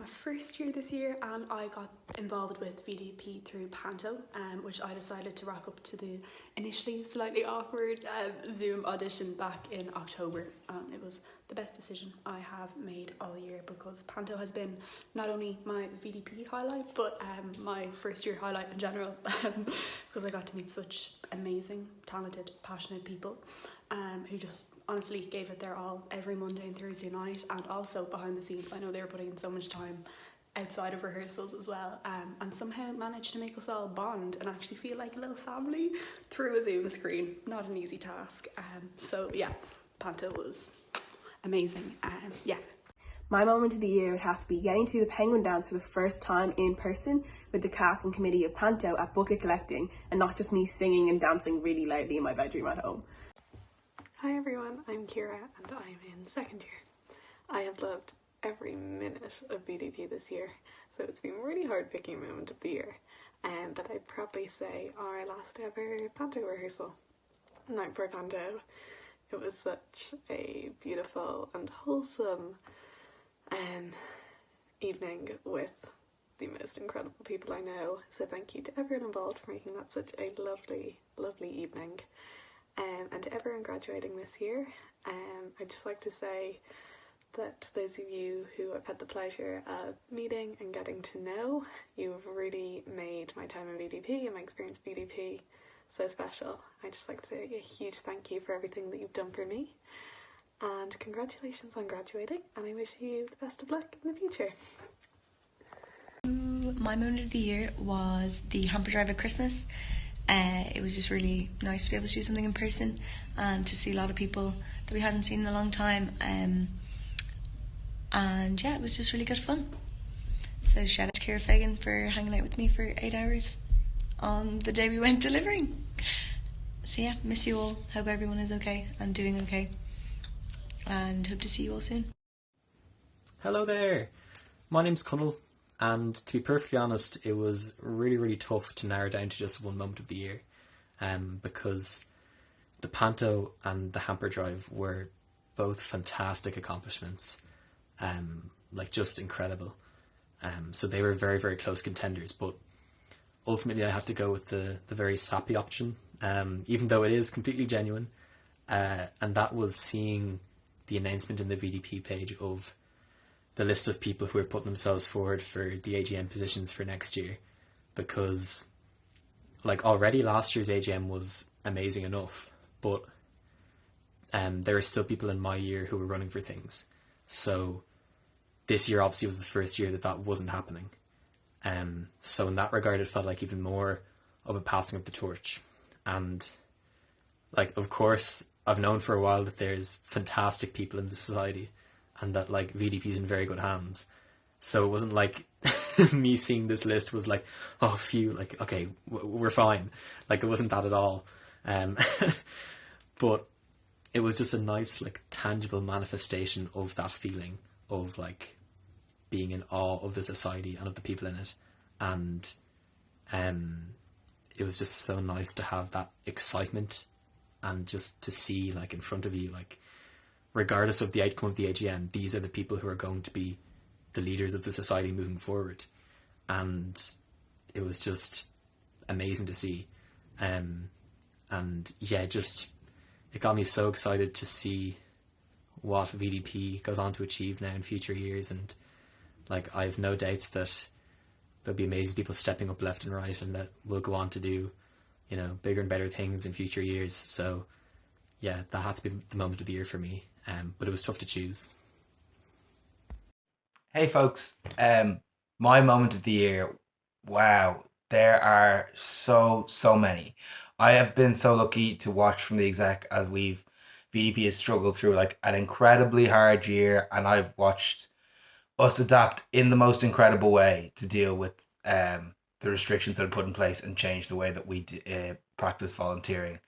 first year this year, and I got involved with VDP through Panto, which I decided to rock up to the initially slightly awkward Zoom audition back in October. It was the best decision I have made all year, because Panto has been not only my VDP highlight, but my first year highlight in general, because I got to meet such amazing, talented, passionate people who just honestly gave it their all every Monday and Thursday night, and also behind the scenes. I know they were putting in so much time outside of rehearsals as well, and somehow managed to make us all bond and actually feel like a little family through a Zoom screen. Not an easy task. So yeah, Panto was amazing. Yeah. My moment of the year would have to be getting to do the penguin dance for the first time in person with the cast and committee of Panto at Bucket Collecting, and not just me singing and dancing really loudly in my bedroom at home. Hi everyone, I'm Kira and I'm in second year. I have loved every minute of VDP this year, so it's been really hard picking a moment of the year. But I'd probably say our last ever Panto rehearsal. Night before Panto. It was such a beautiful and wholesome evening with the most incredible people I know. So thank you to everyone involved for making that such a lovely, lovely evening. And to everyone graduating this year, I'd just like to say that to those of you who I've had the pleasure of meeting and getting to know, you've really made my time in VDP and my experience in VDP so special. I'd just like to say a huge thank you for everything that you've done for me, and congratulations on graduating, and I wish you the best of luck in the future. My moment of the year was the hamper drive at Christmas. It was just really nice to be able to do something in person and to see a lot of people that we hadn't seen in a long time. And yeah, it was just really good fun. So shout out to Kira Fagan for hanging out with me for 8 hours on the day we went delivering. So yeah, miss you all. Hope everyone is okay and doing okay. And hope to see you all soon. Hello there. My name's Cunnell. And to be perfectly honest, it was really, really tough to narrow down to just one moment of the year, because the Panto and the hamper drive were both fantastic accomplishments, like just incredible. So they were very, very close contenders, but ultimately I had to go with the very sappy option, even though it is completely genuine, and that was seeing the announcement in the VDP page of the list of people who are putting themselves forward for the AGM positions for next year, because like already last year's AGM was amazing enough, but there are still people in my year who were running for things. So this year obviously was the first year that wasn't happening. So in that regard, it felt like even more of a passing of the torch. And like, of course, I've known for a while that there's fantastic people in the society, and that like VDP is in very good hands. So it wasn't like me seeing this list was like, oh phew, like okay, we're fine. Like it wasn't that at all. But it was just a nice like tangible manifestation of that feeling of like being in awe of the society and of the people in it. And it was just so nice to have that excitement, and just to see like in front of you, like regardless of the outcome of the AGM, these are the people who are going to be the leaders of the society moving forward. And it was just amazing to see. And yeah, just it got me so excited to see what VDP goes on to achieve now in future years. And like, I have no doubts that there'll be amazing people stepping up left and right, and that will go on to do, you know, bigger and better things in future years. So yeah, that had to be the moment of the year for me. But it was tough to choose. Hey folks, my moment of the year, wow, there are so many. I have been so lucky to watch from the exec as VDP has struggled through like an incredibly hard year, and I've watched us adapt in the most incredible way to deal with the restrictions that are put in place and change the way that we practice volunteering.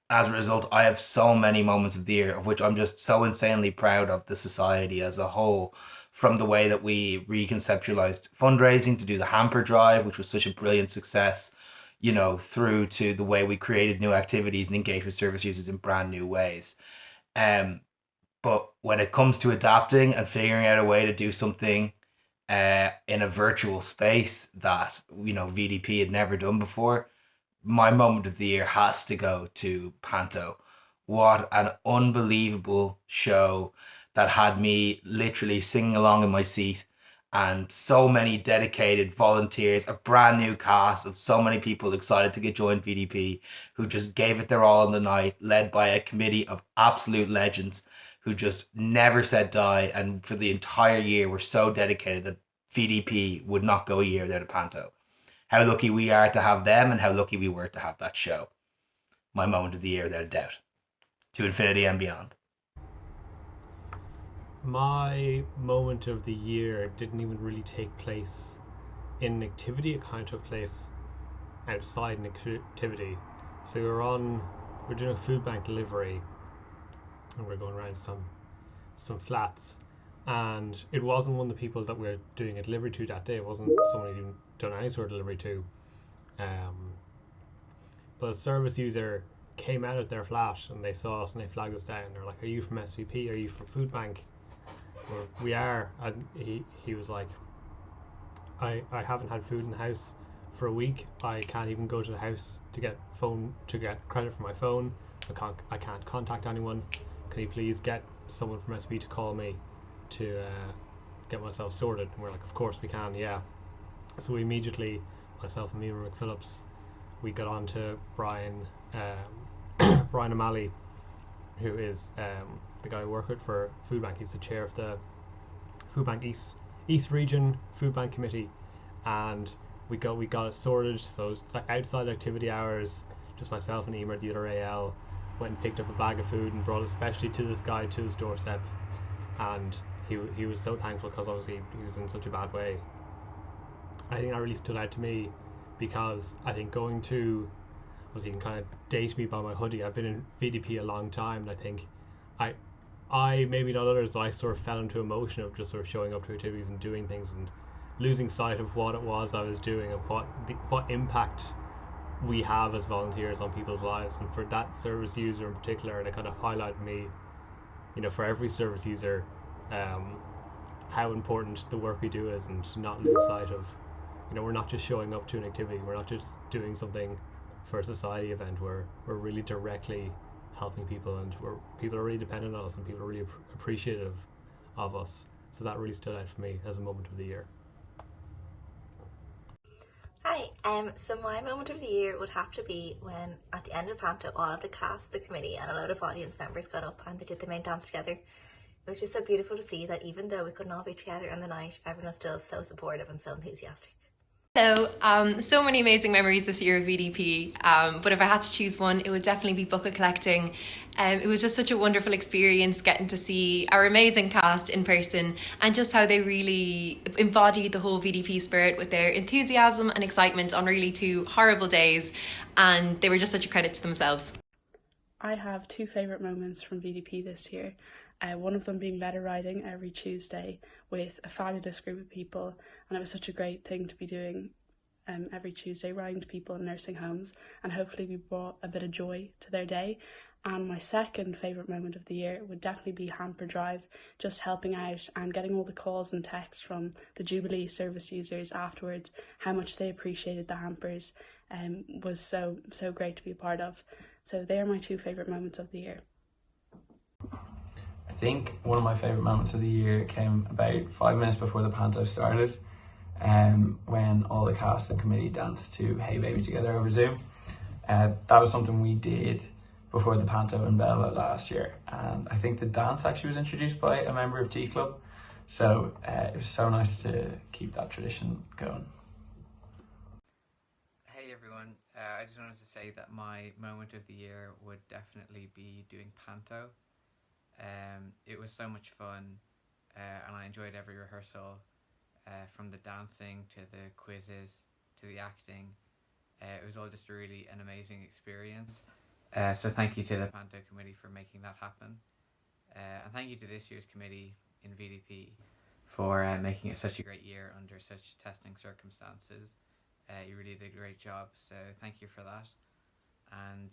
As a result, I have so many moments of the year of which I'm just so insanely proud of the society as a whole, from the way that we reconceptualized fundraising to do the hamper drive, which was such a brilliant success, you know, through to the way we created new activities and engaged with service users in brand new ways. But when it comes to adapting and figuring out a way to do something in a virtual space that VDP had never done before. My moment of the year has to go to Panto. What an unbelievable show that had me literally singing along in my seat, and so many dedicated volunteers, a brand new cast of so many people excited to get joined VDP, who just gave it their all in the night, led by a committee of absolute legends who just never said die, and for the entire year were so dedicated that VDP would not go a year without a Panto. How lucky we are to have them, and how lucky we were to have that show. My moment of the year, without a doubt. To infinity and beyond. My moment of the year didn't even really take place in an activity. It kind of took place outside an activity. So we're doing a food bank delivery, and we're going around some flats, and it wasn't one of the people that we're doing a delivery to that day. It wasn't someone who'd done any sort of delivery to, but a service user came out of their flat and they saw us and they flagged us down. They're like, "Are you from SVP? Are you from food bank?" We are. And he was like, I haven't had food in the house for a week. I can't even go to the house to get credit for my phone. I can't contact anyone. Can you please get someone from SVP to call me to get myself sorted? And we're like, of course we can, yeah. So we immediately, myself and Mima McPhillips, we got on to Brian O'Malley, who is the guy I work with for Food Bank. He's the chair of the Food Bank East Region Food Bank Committee, and we got it sorted. So it's like outside activity hours, just myself and Emer, the other AL, went and picked up a bag of food and brought it especially to this guy to his doorstep, and he was so thankful because obviously he was in such a bad way. I think that really stood out to me because I think going to, obviously you can kind of date me by my hoodie, I've been in VDP a long time, and I think I maybe not others, but I sort of fell into emotion of just sort of showing up to activities and doing things and losing sight of what it was I was doing and what impact we have as volunteers on people's lives. And for that service user in particular, it kind of highlighted me, for every service user, how important the work we do is, and to not lose sight of, we're not just showing up to an activity, we're not just doing something for a society event, we're really directly helping people, and people are really dependent on us, and people are really appreciative of us. So that really stood out for me as a moment of the year. Hi, so my moment of the year would have to be when at the end of Panto, all of the cast, the committee and a load of audience members got up and they did the main dance together. It was just so beautiful to see that even though we couldn't all be together in the night, everyone was still so supportive and so enthusiastic. So many amazing memories this year of VDP, but if I had to choose one, it would definitely be bucket collecting. It was just such a wonderful experience getting to see our amazing cast in person, and just how they really embodied the whole VDP spirit with their enthusiasm and excitement on really 2 horrible days, and they were just such a credit to themselves. I have 2 favourite moments from VDP this year. One of them being letter writing every Tuesday with a fabulous group of people, and it was such a great thing to be doing every Tuesday, writing to people in nursing homes, and hopefully we brought a bit of joy to their day. And my second favourite moment of the year would definitely be Hamper Drive, just helping out and getting all the calls and texts from the Jubilee service users afterwards, how much they appreciated the hampers, was so great to be a part of. So they are my 2 favourite moments of the year. I think one of my favourite moments of the year came about 5 minutes before the Panto started, when all the cast and committee danced to Hey Baby together over Zoom. That was something we did before the Panto in Bella last year, and I think the dance actually was introduced by a member of Tea Club, so it was so nice to keep that tradition going. Hey everyone, I just wanted to say that my moment of the year would definitely be doing Panto. It was so much fun, and I enjoyed every rehearsal, from the dancing to the quizzes to the acting. It was all just really an amazing experience. So thank you to the Panto committee for making that happen, and thank you to this year's committee in VDP for making it such a great year under such testing circumstances. You really did a great job, so thank you for that. And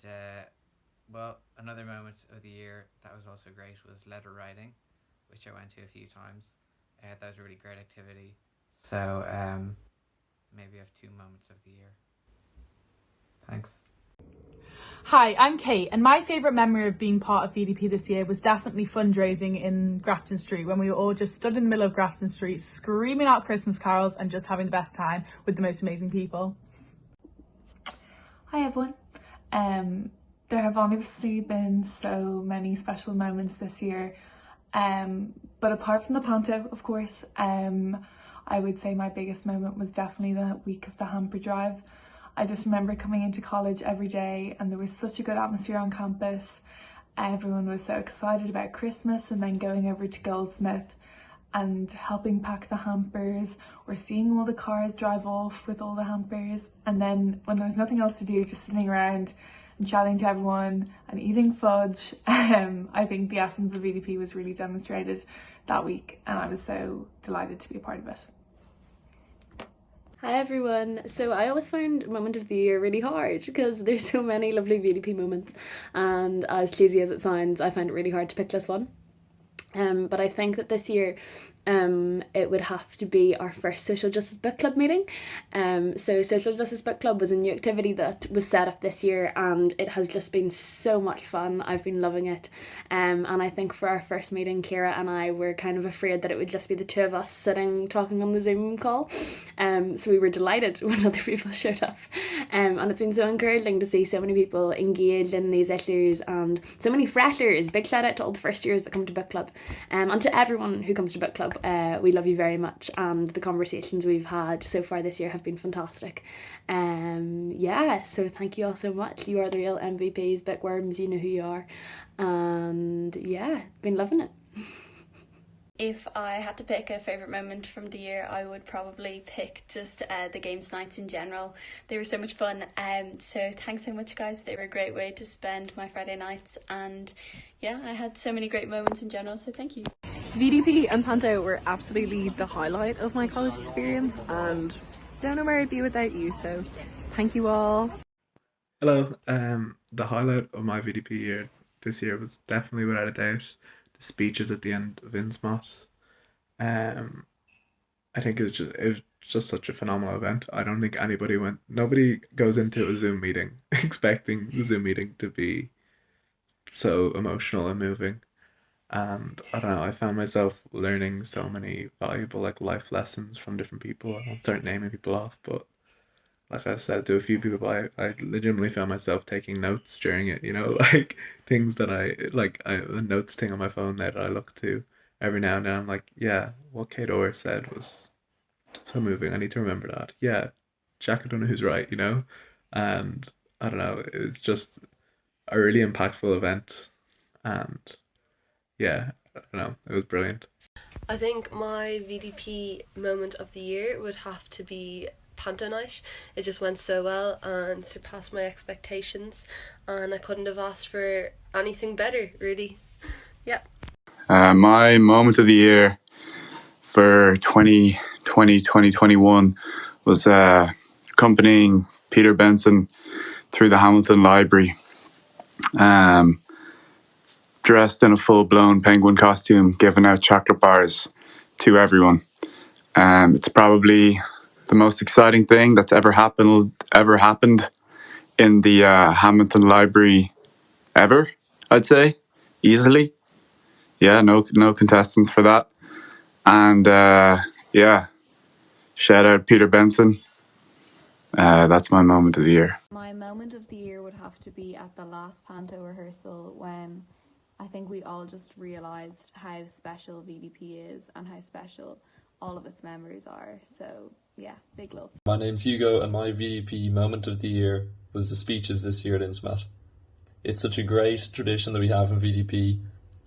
well, another moment of the year that was also great was letter writing, which I went to a few times. That was a really great activity. So maybe I have 2 moments of the year. Thanks. Hi, I'm Kate, and my favourite memory of being part of VDP this year was definitely fundraising in Grafton Street, when we were all just stood in the middle of Grafton Street screaming out Christmas carols and just having the best time with the most amazing people. Hi everyone. There have obviously been so many special moments this year, but apart from the Panto, of course, I would say my biggest moment was definitely the week of the hamper drive. I just remember coming into college every day and there was such a good atmosphere on campus. Everyone was so excited about Christmas, and then going over to Goldsmith and helping pack the hampers, or seeing all the cars drive off with all the hampers, and then when there was nothing else to do, just sitting around and chatting to everyone and eating fudge. I think the essence of VDP was really demonstrated that week, and I was so delighted to be a part of it. Hi everyone. So I always find moment of the year really hard because there's so many lovely VDP moments, and as cheesy as it sounds, I find it really hard to pick just one. But I think that this year it would have to be our first Social Justice Book Club meeting. So Social Justice Book Club was a new activity that was set up this year, and it has just been so much fun. I've been loving it. And I think for our first meeting, Kira and I were kind of afraid that it would just be the two of us sitting talking on the Zoom call. So we were delighted when other people showed up. And it's been so encouraging to see so many people engaged in these issues, and so many freshers. Big shout out to all the first years that come to book club, and to everyone who comes to book club. We love you very much, and the conversations we've had so far this year have been fantastic. Yeah, so thank you all so much. You are the real MVPs, bookworms, you know who you are, and yeah, been loving it. If I had to pick a favourite moment from the year, I would probably pick just the games nights in general. They were so much fun. So thanks so much, guys. They were a great way to spend my Friday nights, and yeah, I had so many great moments in general, so thank you. VDP and Panto were absolutely the highlight of my college experience, and don't know where I'd be without you, so thank you all. Hello. The highlight of my VDP year this year was definitely, without a doubt, the speeches at the end of InSmot. I think it was just such a phenomenal event. I don't think nobody goes into a Zoom meeting expecting the Zoom meeting to be so emotional and moving. And I don't know, I found myself learning so many valuable life lessons from different people. I won't start naming people off, but like I said to a few people, I legitimately found myself taking notes during it, things that a notes thing on my phone that I look to every now and then. I'm like, yeah, what Kate Orr said was so moving. I need to remember that. Yeah, Jack, I don't know who's right, And I don't know, it was just a really impactful event, and yeah, I don't know, it was brilliant. I think my VDP moment of the year would have to be Panto night. It just went so well and surpassed my expectations, and I couldn't have asked for anything better, really. Yeah. My moment of the year for 2020-2021 was accompanying Peter Benson through the Hamilton Library, dressed in a full-blown penguin costume, giving out chocolate bars to everyone. It's probably the most exciting thing that's ever happened in the Hamilton Library ever, I'd say, easily. Yeah, no contestants for that. And yeah, shout out Peter Benson. That's my moment of the year. My moment of the year would have to be at the last Panto rehearsal, when I think we all just realised how special VDP is and how special all of its members are. So yeah, big love. My name's Hugo, and my VDP moment of the year was the speeches this year at InSmot. It's such a great tradition that we have in VDP,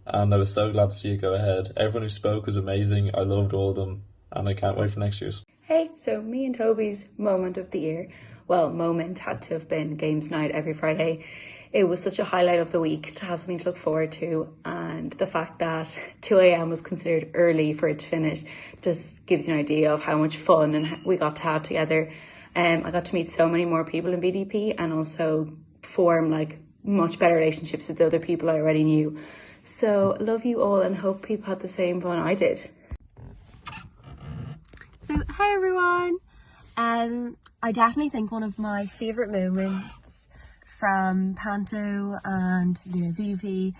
and I was so glad to see it go ahead. Everyone who spoke was amazing. I loved all of them, and I can't wait for next year's. Hey, so me and Toby's moment of the year, well, moment had to have been games night every Friday. It was such a highlight of the week to have something to look forward to, and the fact that 2 a.m. was considered early for it to finish just gives you an idea of how much fun and we got to have together. I got to meet so many more people in VDP and also form much better relationships with the other people I already knew. So love you all and hope people had the same fun I did. So Hi everyone! I definitely think one of my favourite moments from Panto and VDP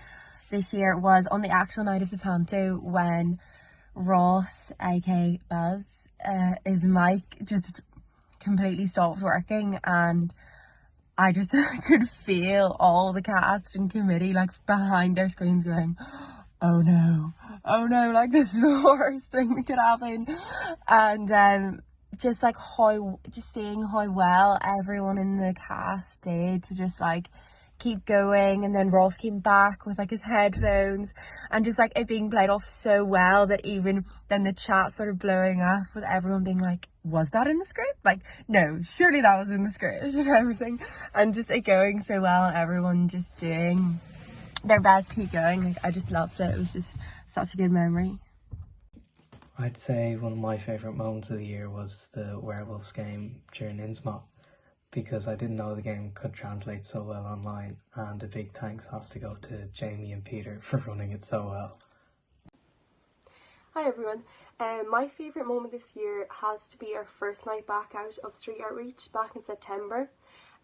this year was on the actual night of the Panto when Ross, aka Buzz, his mic just completely stopped working, and I just could feel all the cast and committee like behind their screens going, oh no, like this is the worst thing that could happen. And just seeing how well everyone in the cast did to just like keep going, and then Ross came back with like his headphones and just like it being played off so well that even then the chat started blowing up with everyone being like, was that in the script? Like, no, surely that was in the script and everything, and just it going so well and everyone just doing their best to keep going. Like, I just loved it. It was just such a good memory. I'd say one of my favourite moments of the year was the Werewolves game during Innsmouth, because I didn't know the game could translate so well online, and a big thanks has to go to Jamie and Peter for running it so well. Hi everyone. My favourite moment this year has to be our first night back out of Street Outreach back in September.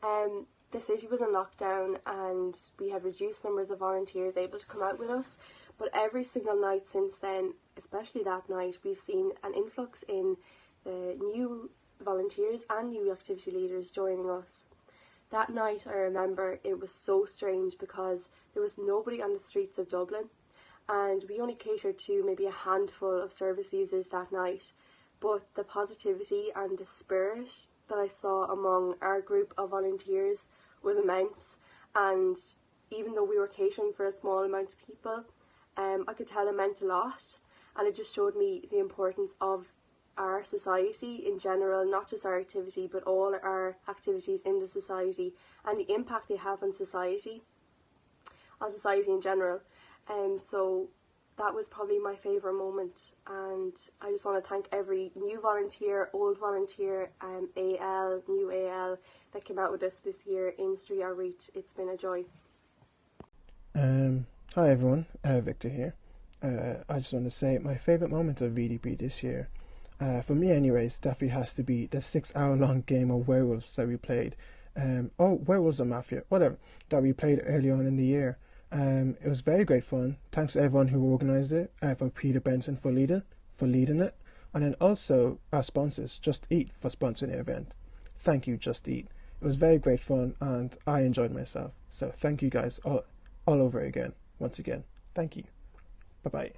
The city was in lockdown and we had reduced numbers of volunteers able to come out with us, but every single night since then, especially that night, we've seen an influx in the new volunteers and new activity leaders joining us. That night, I remember, it was so strange because there was nobody on the streets of Dublin, and we only catered to maybe a handful of service users that night, but the positivity and the spirit that I saw among our group of volunteers was immense. And even though we were catering for a small amount of people, I could tell it meant a lot, and it just showed me the importance of our society in general, not just our activity but all our activities in the society, and the impact they have on society in general. So that was probably my favourite moment, and I just want to thank every new volunteer, old volunteer, AL, new AL that came out with us this year in Street Outreach. It's been a joy. Hi everyone, Victor here. I just want to say my favourite moment of VDP this year, for me anyways, definitely has to be the 6-hour-long game of Werewolves that we played. Werewolves or Mafia, whatever, that we played early on in the year. It was very great fun. Thanks to everyone who organised it, for Peter Benson for leading it, and then also our sponsors, Just Eat, for sponsoring the event. Thank you, Just Eat. It was very great fun and I enjoyed myself. So thank you guys all over again. Once again, thank you. Bye-bye.